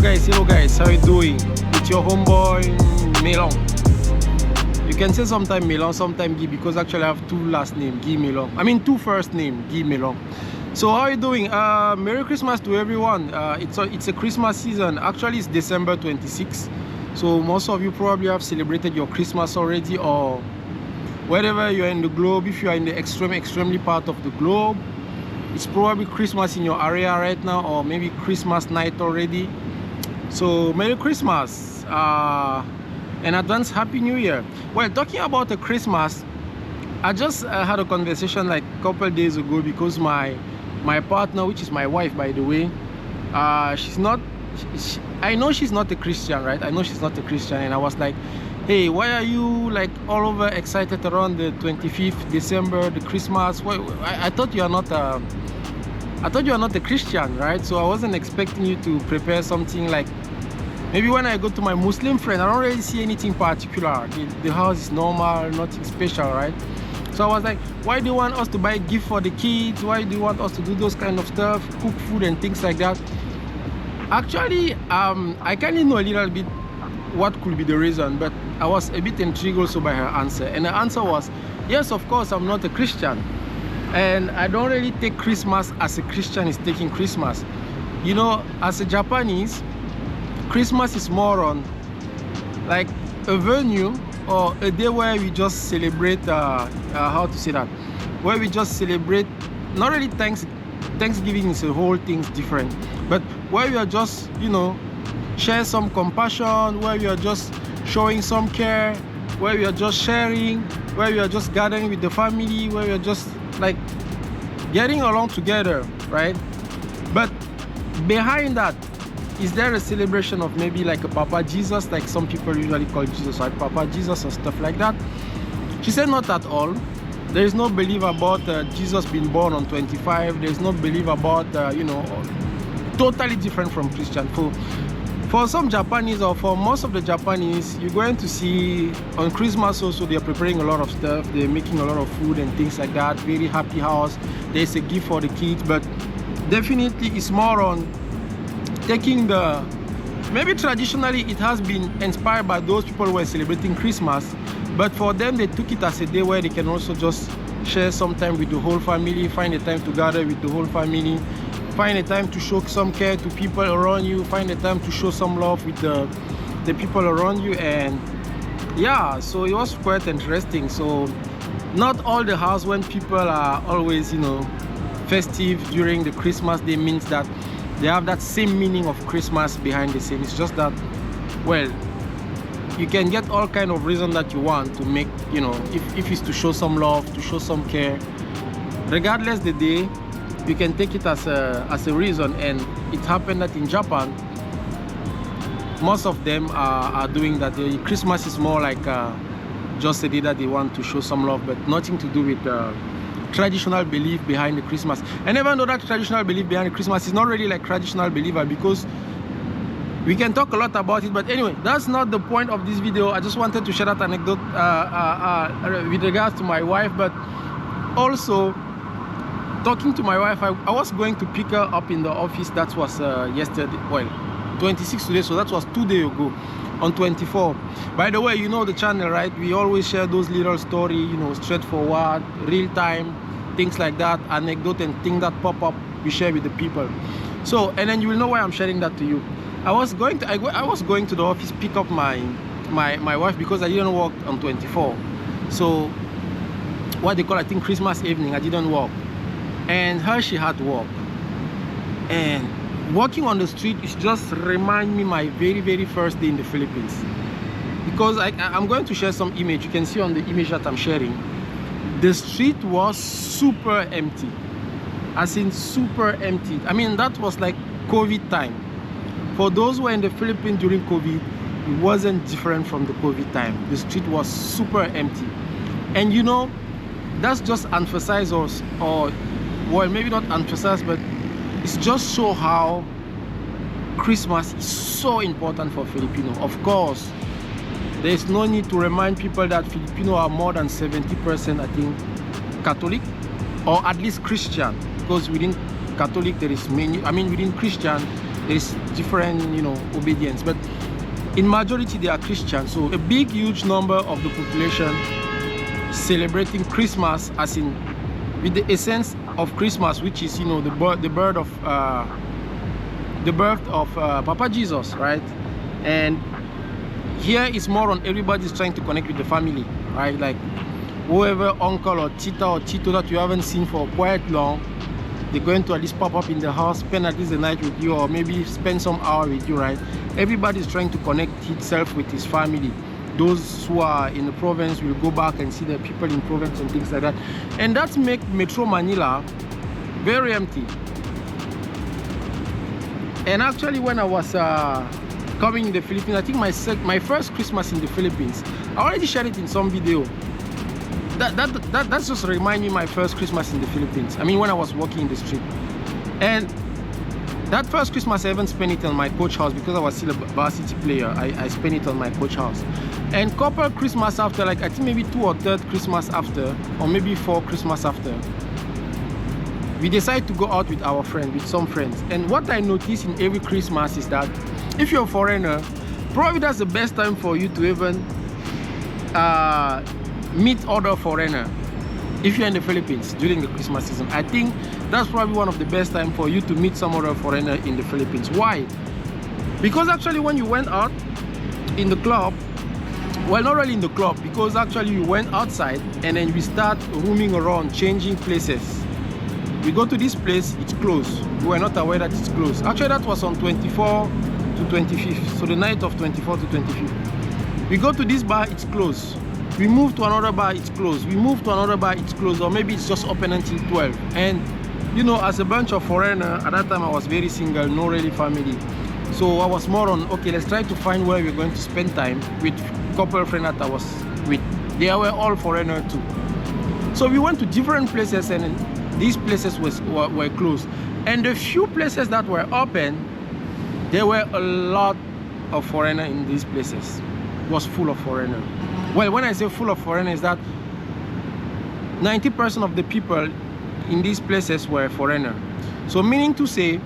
hello guys, how you doing? It's your homeboy Melon. You can say sometime Melon, sometime Guy, because actually I have two last names, Guy Melon. I mean two first name, Guy Melon. So how are you doing? Merry Christmas to everyone. It's a Christmas season. Actually it's December 26th. So most of you probably have celebrated your Christmas already, or wherever you are in the globe. If you are in the extremely part of the globe, it's probably Christmas in your area right now, or maybe Christmas night already. So Merry Christmas, and advance Happy New Year. Well, talking about the Christmas, I just had a conversation like a couple days ago, because my partner, which is my wife by the way, I know she's not a Christian, right? I know she's not a Christian, and I was like, hey, why are you like all over excited around the 25th December, the Christmas? I thought you are not I thought you are not a Christian, right? So I wasn't expecting you to prepare something like, maybe when I go to my Muslim friend, I don't really see anything particular. The house is normal, nothing special, right? So I was like, why do you want us to buy a gift for the kids? Why do you want us to do those kind of stuff, cook food and things like that? Actually, I kind of know a little bit what could be the reason, but I was a bit intrigued also by her answer. And the answer was, yes, of course, I'm not a Christian. And I don't really take Christmas as a Christian is taking Christmas. You know, as a Japanese, Christmas is more on like a venue or a day where we just celebrate, how to say that? Where we just celebrate, not really Thanksgiving is a whole thing's different, but where we are just, you know, share some compassion, where we are just showing some care, where we are just sharing, where we are just gathering with the family, where we are just like getting along together, right? But behind that, is there a celebration of maybe like a Papa Jesus, like some people usually call Jesus, like Papa Jesus or stuff like that? She said not at all. There is no belief about Jesus being born on 25. There is no belief about you know, totally different from Christian. For some Japanese, or for most of the Japanese, you're going to see on Christmas also they're preparing a lot of stuff, they're making a lot of food and things like that. Very happy house. There's a gift for the kids, but definitely it's more on taking the, maybe traditionally it has been inspired by those people who were celebrating Christmas, but for them they took it as a day where they can also just share some time with the whole family, find a time to gather with the whole family, find a time to show some care to people around you, find a time to show some love with the people around you. And yeah, so it was quite interesting. So not all the house, when people are always, you know, festive during the Christmas day, means that they have that same meaning of Christmas behind the scene. It's just that, well, you can get all kind of reason that you want to make, you know, if it's to show some love, to show some care, regardless the day, you can take it as a reason. And it happened that in Japan, most of them are doing that. Christmas is more like just a day that they want to show some love, but nothing to do with traditional belief behind the Christmas. And even though that traditional belief behind the Christmas is not really like traditional believer, because we can talk a lot about it, but anyway, that's not the point of this video. I just wanted to share that anecdote with regards to my wife. But also talking to my wife, I was going to pick her up in the office. That was yesterday, well, 26 today, so that was 2 days ago, on 24. By the way, you know the channel, right? We always share those little story, you know, straightforward, real time, things like that, anecdote and things that pop up, we share with the people. So, and then you will know why I'm sharing that to you. I was going to the office, pick up my wife, because I didn't work on 24. So what they call, I think, Christmas evening, I didn't work, and she had work. And walking on the street is just remind me my very first day in the Philippines, because I'm going to share some image. You can see on the image that I'm sharing, the street was super empty, as in super empty. I mean, that was like COVID time. For those who were in the Philippines during COVID, it wasn't different from the COVID time. The street was super empty. And you know, that's just emphasize us, or well, maybe not emphasize, but it's just show how Christmas is so important for Filipino. Of course, there is no need to remind people that Filipino are more than 70%, I think, Catholic, or at least Christian, because within Catholic there is many, I mean within Christian There's different, obedience, but in majority they are Christians. So a big, huge number of the population celebrating Christmas, as in with the essence of Christmas, which is, the birth of Papa Jesus, right? And here it's more on everybody's trying to connect with the family, right? Like whoever uncle or tita or tito that you haven't seen for quite long, they're going to at least pop up in the house, spend at least the night with you, or maybe spend some hour with you, right? Everybody's trying to connect himself with his family. Those who are in the province will go back and see the people in province and things like that. And that's make Metro Manila very empty. And actually, when I was coming in the Philippines, I think my first Christmas in the Philippines, I already shared it in some video. That's just remind me my first Christmas in the Philippines. I mean, when I was walking in the street. And that first Christmas, I haven't spent it on my coach house because I was still a varsity player. I spent it on my coach house. And couple Christmas after, like I think maybe 2 or 3rd Christmas after, or maybe 4 Christmas after, we decided to go out with our friends, with some friends. And what I noticed in every Christmas is that if you're a foreigner, probably that's the best time for you to even meet other foreigner. If you're in the Philippines during the Christmas season, I think that's probably one of the best time for you to meet some other foreigner in the Philippines. Why? Because actually when you went out in the club, well, not really in the club, because actually you went outside and then we start roaming around, changing places. We go to this place, it's closed. We were not aware that it's closed. Actually, that was on 24 to 25th, so the night of 24 to 25th. We go to this bar, it's closed. We move to another bar, it's closed. We move to another bar, it's closed, or maybe it's just open until 12. And as a bunch of foreigners, at that time I was very single, no really family. So I was more on, okay, let's try to find where we're going to spend time with a couple of friends that I was with. They were all foreigners too. So we went to different places, and these places were closed. And the few places that were open, there were a lot of foreigners in these places. It was full of foreigners. Well, when I say full of foreigners, that 90% of the people in these places were foreigners. So meaning to say,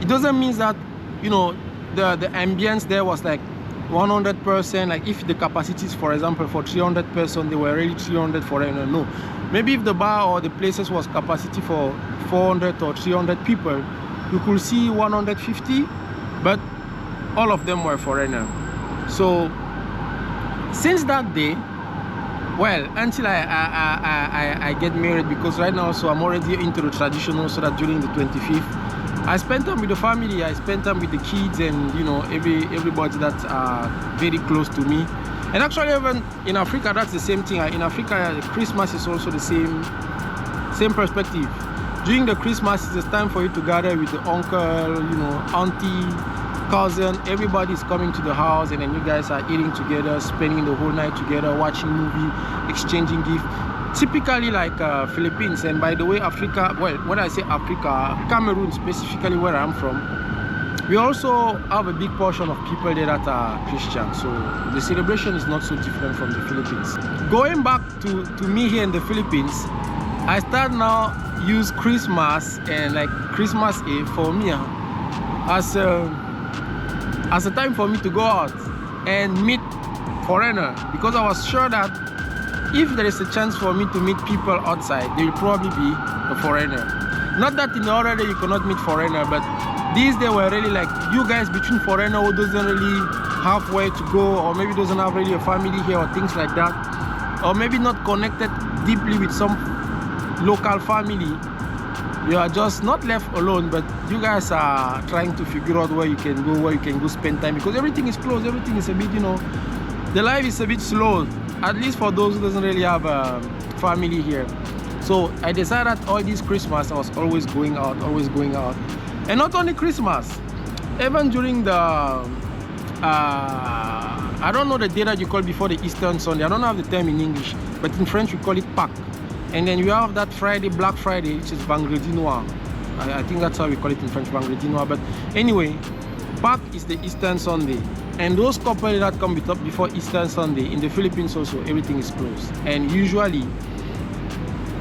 it doesn't mean that, the ambience there was like 100%, like if the capacity is, for example, for 300 persons, they were really 300 foreigners. No. Maybe if the bar or the places was capacity for 400 or 300 people, you could see 150, but all of them were foreigners. So since that day, well, until I get married, because right now, so I'm already into the traditional, so that during the 25th, I spend time with the family, I spend time with the kids, and everybody that's very close to me. And actually, even in Africa, that's the same thing. In Africa, Christmas is also the same perspective. During the Christmas, it's time for you to gather with the uncle, auntie, cousin. Everybody's coming to the house, and then you guys are eating together, spending the whole night together, watching movie, exchanging gifts. Typically like Philippines, and by the way, Africa, well, when I say Africa, Cameroon specifically, where I'm from, we also have a big portion of people there that are Christian. So the celebration is not so different from the Philippines. Going back to me here in the Philippines, I start now use Christmas and like Christmas Eve for me as a time for me to go out and meet foreigner, because I was sure that if there is a chance for me to meet people outside, they will probably be a foreigner. Not that in the other day you cannot meet foreigner, but these days were really like you guys between foreigner who doesn't really have where to go, or maybe doesn't have really a family here or things like that, or maybe not connected deeply with some local family. You are just not left alone, but you guys are trying to figure out where you can go spend time, because everything is closed, everything is a bit, the life is a bit slow, at least for those who doesn't really have a family here. So I decided that all this Christmas I was always going out. And not only Christmas, even during the I don't know the day that you call before the Easter Sunday, I don't have the term in English, but in French we call it Pâques. And then you have that Friday, Black Friday, which is Vendredi Noir. I think that's how we call it in French, Vendredi Noir. But anyway, Pâques is the Easter Sunday. And those couples that come before Easter Sunday, in the Philippines also, everything is closed. And usually,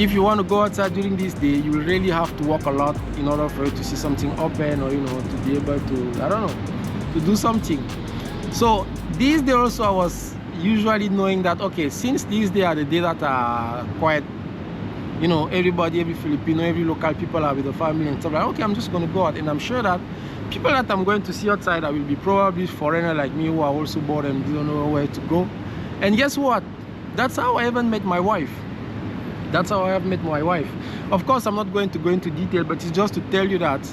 if you want to go outside during this day, you will really have to walk a lot in order for you to see something open, or to be able to, I don't know, to do something. So this day also I was usually knowing that, okay, since these days are the days that are quite, everybody, every Filipino, every local people are with the family and stuff, like, okay, I'm just going to go out, and I'm sure that people that I'm going to see outside, I will be probably foreigner like me who are also bored and don't know where to go. And guess what? That's how I even met my wife. That's how I have met my wife. Of course, I'm not going to go into detail, but it's just to tell you that,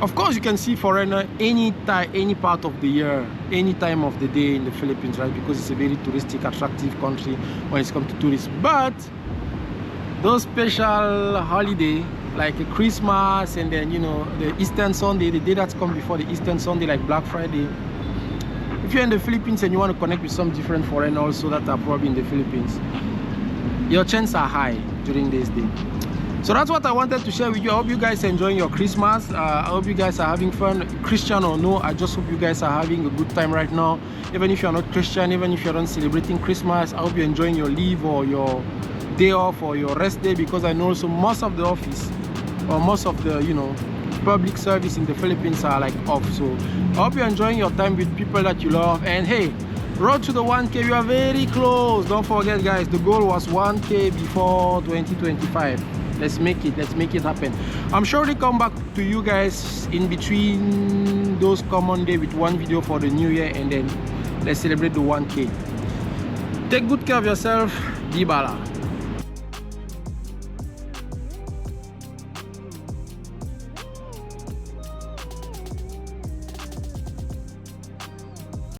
of course, you can see foreigner any time, any part of the year, any time of the day in the Philippines, right? Because it's a very touristic, attractive country when it comes to tourists. But those special holiday, like a Christmas, and then the Easter Sunday, the day that's come before the Easter Sunday, like Black Friday. If you're in the Philippines and you want to connect with some different foreigners also that are probably in the Philippines, your chances are high during this day. So that's what I wanted to share with you. I hope you guys are enjoying your Christmas. I hope you guys are having fun, Christian or no. I just hope you guys are having a good time right now. Even if you're not Christian, even if you're not celebrating Christmas, I hope you're enjoying your leave or your day off or your rest day, because I know also most of the office or most of the public service in the Philippines are like off. So I hope you're enjoying your time with people that you love. And hey, road to the 1K, you are very close. Don't forget, guys, the goal was 1K before 2025. Let's make it happen. I'm sure they come back to you guys in between those common days with one video for the new year, and then let's celebrate the 1K. Take good care of yourself. Di bala.